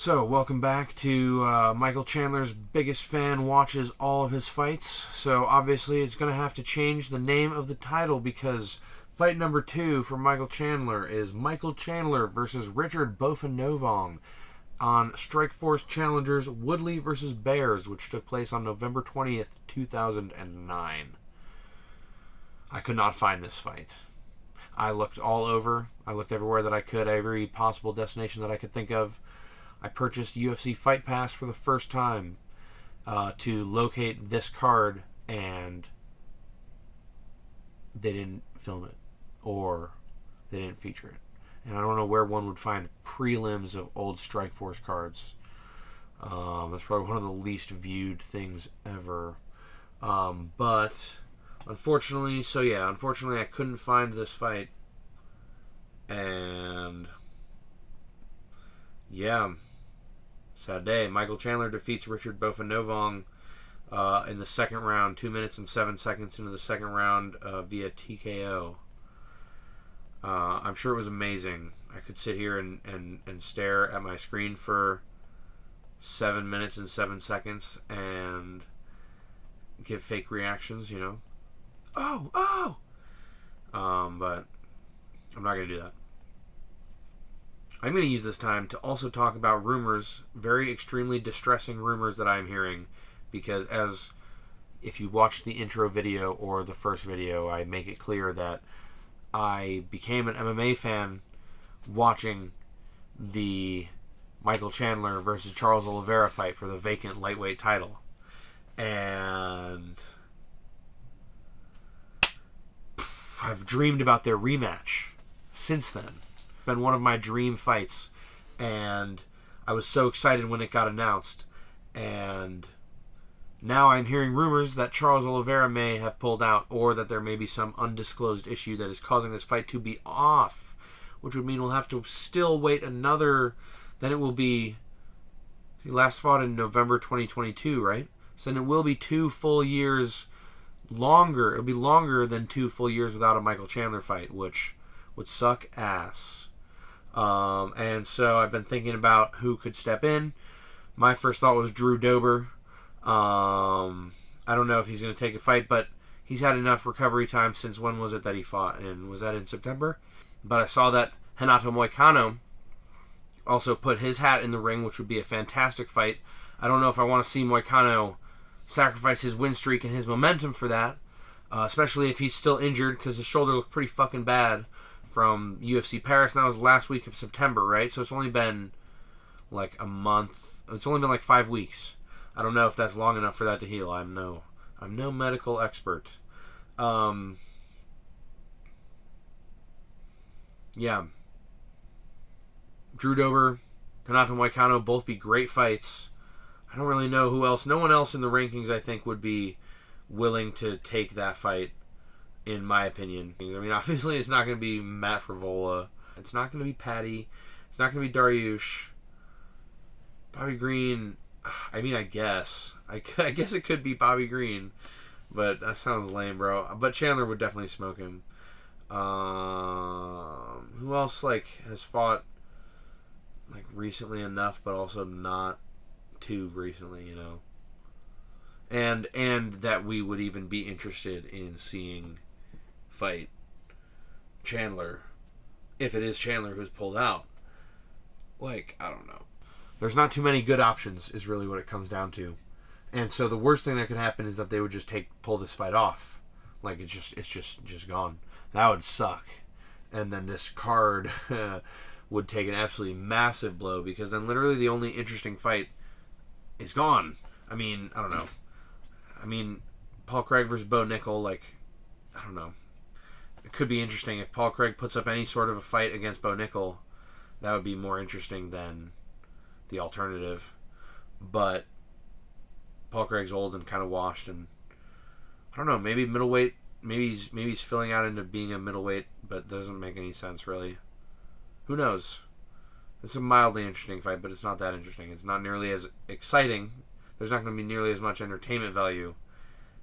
So, welcome back to Michael Chandler's biggest fan watches all of his fights. So, obviously, it's going to have to change the name of the title because fight number 2 for Michael Chandler is Michael Chandler versus Richard Bouphanouvong on Strikeforce Challengers Woodley versus Bears, which took place on November 20th, 2009. I could not find this fight. I looked all over. I looked everywhere that I could, every possible destination that I could think of. I purchased UFC Fight Pass for the first time to locate this card, and they didn't film it, or they didn't feature it. And I don't know where one would find prelims of old Strikeforce cards. It's probably one of the least viewed things ever. But unfortunately, I couldn't find this fight. And yeah, sad day. Michael Chandler defeats Richard Bouphanouvong in the second round, 2 minutes and 7 seconds into the second round via TKO. I'm sure it was amazing. I could sit here and stare at my screen for 7 minutes and 7 seconds and give fake reactions, Oh! But I'm not going to do that. I'm going to use this time to also talk about rumors, very extremely distressing rumors that I'm hearing, because if you watch the intro video or the first video, I make it clear that I became an MMA fan watching the Michael Chandler versus Charles Oliveira fight for the vacant lightweight title. And I've dreamed about their rematch since then. Been one of my dream fights, and I was so excited when it got announced, and now I'm hearing rumors that Charles Oliveira may have pulled out, or that there may be some undisclosed issue that is causing this fight to be off, which would mean we'll have to still wait another. Then it will be, he last fought in November 2022, right? So then it will be 2 full years longer. It'll be longer than 2 full years without a Michael Chandler fight, which would suck ass. And so I've been thinking about who could step in. My first thought was Drew Dober. I don't know if he's going to take a fight, but he's had enough recovery time since when was it that he fought? And was that in September? But I saw that Renato Moicano also put his hat in the ring, which would be a fantastic fight. I don't know if I want to see Moicano sacrifice his win streak and his momentum for that, especially if he's still injured, because his shoulder looked pretty fucking bad from UFC Paris, and that was last week of September, right? So it's only been like a month. It's only been like 5 weeks. I don't know if that's long enough for that to heal. I'm no medical expert. Yeah. Drew Dober, Renato Moicano, both be great fights. I don't really know who else. No one else in the rankings, I think, would be willing to take that fight, in my opinion. I mean, obviously, it's not going to be Matt Frivola. It's not going to be Patty. It's not going to be Dariush. Bobby Green, I mean, I guess. I guess it could be Bobby Green, but that sounds lame, bro. But Chandler would definitely smoke him. Who else, has fought, recently enough, but also not too recently, And that we would even be interested in seeing fight Chandler, if it is Chandler who's pulled out. I don't know. There's not too many good options, is really what it comes down to. And so the worst thing that could happen is that they would just pull this fight off. It's just gone. That would suck. And then this card would take an absolutely massive blow, because then literally the only interesting fight is gone. I mean, I don't know. Paul Craig versus Bo Nickel, I don't know. It could be interesting if Paul Craig puts up any sort of a fight against Bo Nickel. That would be more interesting than the alternative. But Paul Craig's old and kind of washed, and I don't know. Maybe middleweight. Maybe he's filling out into being a middleweight, but doesn't make any sense really. Who knows? It's a mildly interesting fight, but it's not that interesting. It's not nearly as exciting. There's not going to be nearly as much entertainment value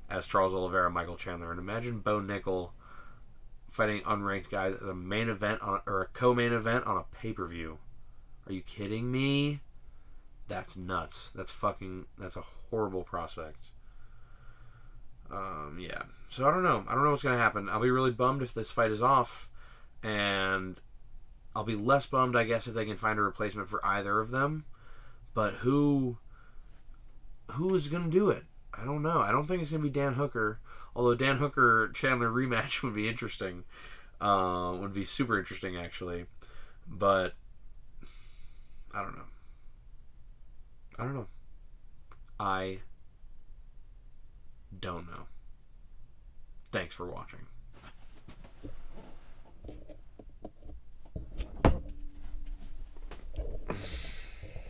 as Charles Oliveira, Michael Chandler. And imagine Bo Nickel fighting unranked guys as a main event or a co-main event on a pay-per-view. Are you kidding me? that's nuts. That's a horrible prospect. Yeah. So I don't know. I don't know what's gonna happen. I'll be really bummed if this fight is off, and I'll be less bummed, I guess, if they can find a replacement for either of them. But who is gonna do it? I don't know. I don't think it's gonna be Dan Hooker. Although Dan Hooker Chandler rematch would be interesting. Would be super interesting, actually. But I don't know. I don't know. I don't know. Thanks for watching.